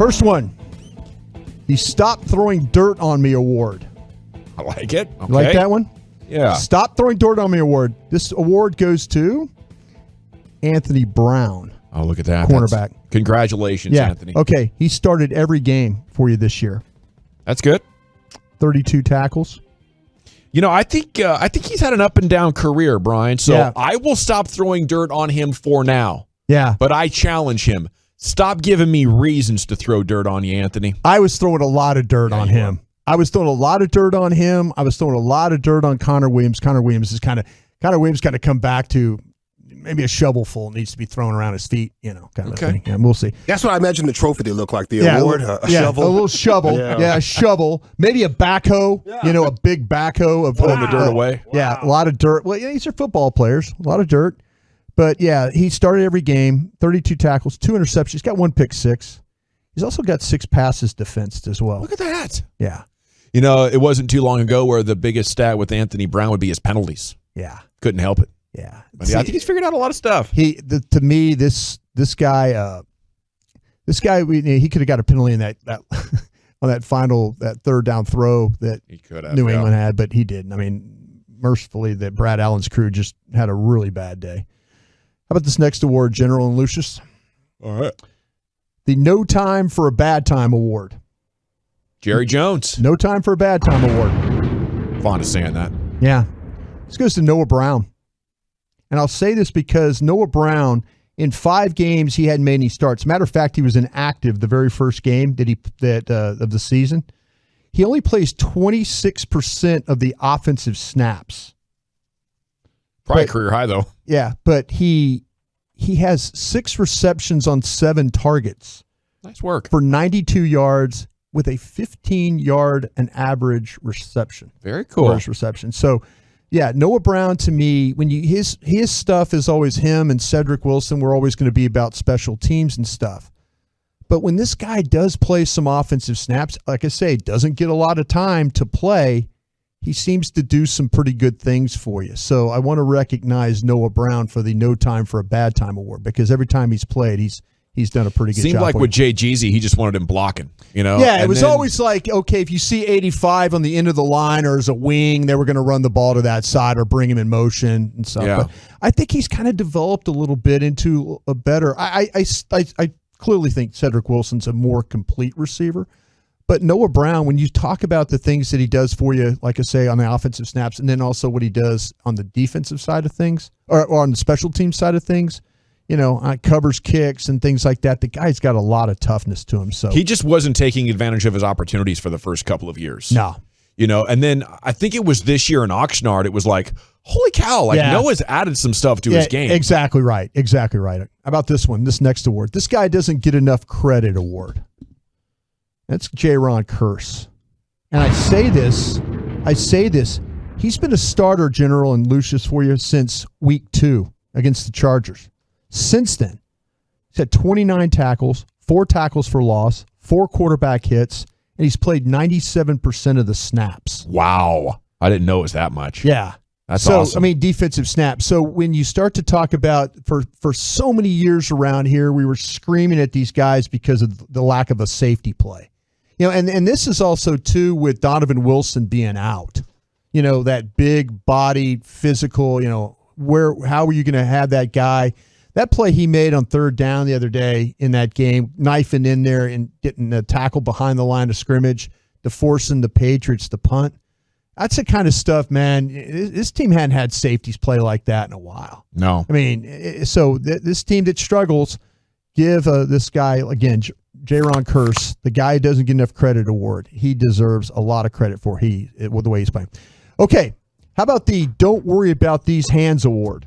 First one, the Stop Throwing Dirt on Me award. I like it. Okay. You like that one? Yeah. Stop Throwing Dirt on Me award. This award goes to Anthony Brown. Oh, look at that. Cornerback. Congratulations, Anthony. Okay, he started every game for you this year. That's good. 32 tackles. You know, I think he's had an up and down career, Brian. So I will stop throwing dirt on him for now. Yeah. But I challenge him. Stop giving me reasons to throw dirt on you, Anthony. I was throwing a lot of dirt on him. I was throwing a lot of dirt on him. I was throwing a lot of dirt on Connor Williams. Connor Williams kind of come back to maybe a shovelful needs to be thrown around his feet, kind of thing. Yeah, we'll see. That's what I imagine the trophy to look like. The award, a shovel. A little shovel. A shovel. Maybe a backhoe, a big backhoe of pulling the dirt away. Yeah, a lot of dirt. Well, these are football players. A lot of dirt. But, he started every game, 32 tackles, 2 interceptions. He's got 1 pick six. He's also got 6 passes defensed as well. Look at that. Yeah. It wasn't too long ago where the biggest stat with Anthony Brown would be his penalties. Yeah. Couldn't help it. Yeah. But I think he's figured out a lot of stuff. To me, this guy, he could have got a penalty in that on that third down throw that he could have, New England had, but he didn't. I mean, mercifully, that Brad Allen's crew just had a really bad day. How about this next award, General and Lucius? All right. The No Time for a Bad Time Award. Jerry Jones. No Time for a Bad Time Award. Fond of saying that. Yeah. This goes to Noah Brown. And I'll say this because Noah Brown, in 5 games, he hadn't made any starts. Matter of fact, he was inactive the very first game of the season. He only plays 26% of the offensive snaps. Probably a career high, though. Yeah, but he has 6 receptions on 7 targets. Nice work. For 92 yards with a 15-yard an average reception. Very cool. First reception. So, Noah Brown to me, when his stuff is always him and Cedric Wilson. We're always going to be about special teams and stuff. But when this guy does play some offensive snaps, like I say, doesn't get a lot of time to play, he seems to do some pretty good things for you. So I want to recognize Noah Brown for the No Time for a Bad Time award because every time he's played, he's done a pretty good job. Seemed like with Jay Jeezy, he just wanted him blocking, Yeah, it was always like, okay, if you see 85 on the end of the line or as a wing, they were going to run the ball to that side or bring him in motion and stuff. Yeah. But I think he's kind of developed a little bit into a better. I clearly think Cedric Wilson's a more complete receiver. But Noah Brown, when you talk about the things that he does for you, like I say, on the offensive snaps, and then also what he does on the defensive side of things, or on the special team side of things, covers kicks and things like that. The guy's got a lot of toughness to him. So he just wasn't taking advantage of his opportunities for the first couple of years. No. And then I think it was this year in Oxnard, it was like, holy cow, Noah's added some stuff to his game. Exactly right. How about this one, this next award? This guy doesn't get enough credit award. That's J-Ron Curse. And I say this, he's been a starter, General and Lucius, for you since week 2 against the Chargers. Since then, he's had 29 tackles, 4 tackles for loss, 4 quarterback hits, and he's played 97% of the snaps. Wow. I didn't know it was that much. Yeah. That's awesome. Defensive snaps. So when you start to talk about, for so many years around here, we were screaming at these guys because of the lack of a safety play. And this is also, too, with Donovan Wilson being out. That big body, physical, how are you going to have that guy? That play he made on 3rd down the other day in that game, knifing in there and getting a tackle behind the line of scrimmage to forcing the Patriots to punt. That's the kind of stuff, man. This team hadn't had safeties play like that in a while. No. So this team that struggles, give this guy, again, J-Ron Curse, the guy who doesn't get enough credit award. He deserves a lot of credit for the way he's playing. Okay, how about the Don't Worry About These Hands award?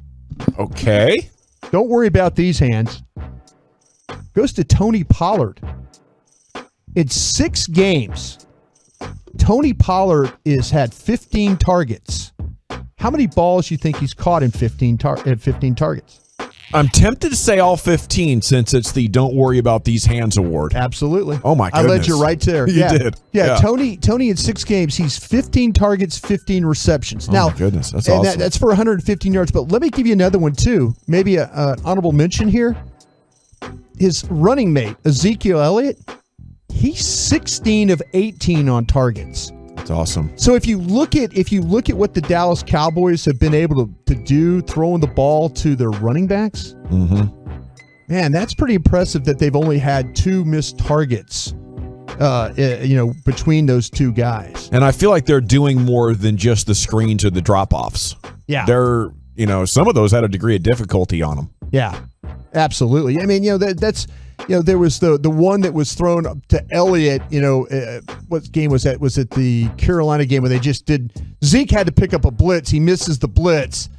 Okay. Don't worry about these hands. Goes to Tony Pollard. In 6 games, Tony Pollard has had 15 targets. How many balls do you think he's caught in 15 targets? I'm tempted to say all 15 since it's the Don't Worry About These Hands award. Absolutely. Oh, my goodness. I led you right there. You did. Yeah, Tony in 6 games, he's 15 targets, 15 receptions. Oh, my goodness. That's awesome. That's for 115 yards. But let me give you another one, too. Maybe an honorable mention here. His running mate, Ezekiel Elliott, he's 16 of 18 on targets. That's awesome. So if you look at what the Dallas Cowboys have been able to do throwing the ball to their running backs, man, that's pretty impressive that they've only had 2 missed targets between those 2 guys. And I feel like they're doing more than just the screens or the drop-offs. Yeah. They're, some of those had a degree of difficulty on them. Yeah, absolutely. I mean, that's there was the one that was thrown up to Elliott, what game was that? Was it the Carolina game where Zeke had to pick up a blitz. He misses the blitz.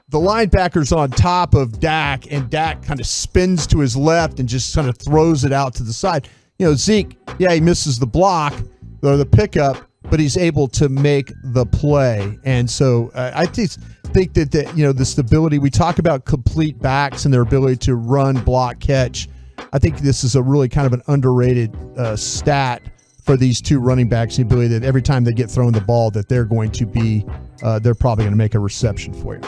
The linebacker's on top of Dak, and Dak kind of spins to his left and just kind of throws it out to the side. Zeke, he misses the block or the pickup, but he's able to make the play. And so I think that the stability, we talk about complete backs and their ability to run, block, catch. I think this is a really kind of an underrated stat for these 2 running backs, the ability that every time they get thrown the ball that they're going to be, they're probably going to make a reception for you.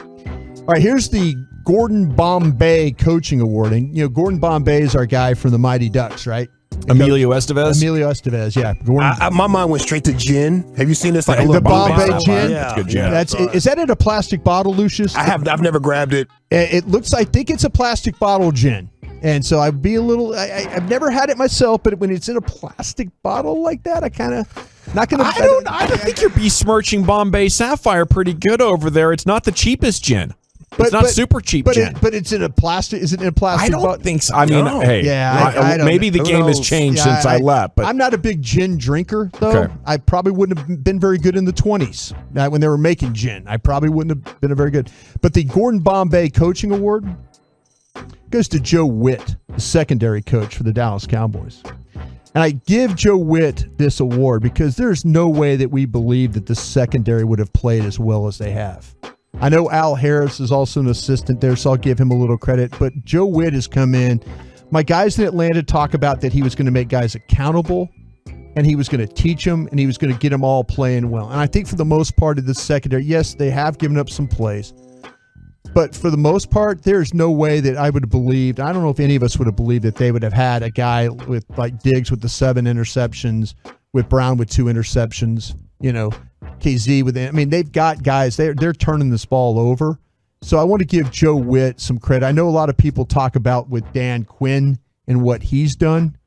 All right, here's the Gordon Bombay Coaching Award. And, Gordon Bombay is our guy from the Mighty Ducks, right? Emilio Estevez, yeah. Gordon. My mind went straight to gin. Have you seen this? Like the Bombay gin? Yeah. That's good gin. Is that in a plastic bottle, Lucius? I've never grabbed it. I think it's a plastic bottle gin. And so I'd be a little, I've never had it myself, but when it's in a plastic bottle like that, I kind of, not going to. I don't think you're besmirching Bombay Sapphire pretty good over there. It's not the cheapest gin. It's not super cheap gin. But it's in a plastic, is it in a plastic bottle? I don't think so. I mean, hey, I don't maybe know. the game has changed since I left. But I'm not a big gin drinker, though. Okay. I probably wouldn't have been very good in the 20s when they were making gin. I probably wouldn't have been very good. But the Gordon Bombay Coaching Award goes to Joe Witt, the secondary coach for the Dallas Cowboys. And I give Joe Witt this award because there's no way that we believe that the secondary would have played as well as they have. I know Al Harris is also an assistant there, so I'll give him a little credit. But Joe Witt has come in. My guys in Atlanta talk about that he was going to make guys accountable, and he was going to teach them, and he was going to get them all playing well. And I think for the most part of the secondary, yes, they have given up some plays. But for the most part, there's no way that I would have believed, I don't know if any of us would have believed that they would have had a guy with like Diggs with the 7 interceptions, with Brown with 2 interceptions, KZ with, they've got guys, they're turning this ball over. So I want to give Joe Witt some credit. I know a lot of people talk about with Dan Quinn and what he's done,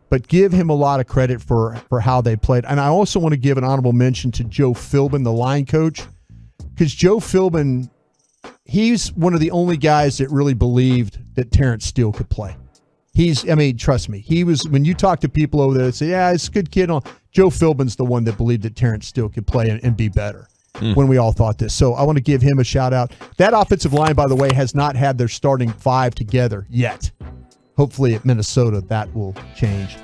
but give him a lot of credit for how they played. And I also want to give an honorable mention to Joe Philbin, the line coach, because Joe Philbin, he's one of the only guys that really believed that Terrence Steele could play. Trust me, he was, when you talk to people over there that say, yeah, it's a good kid, Joe Philbin's the one that believed that Terrence Steele could play and be better when we all thought this. So I want to give him a shout out. That offensive line, by the way, has not had their starting 5 together yet. Hopefully at Minnesota that will change.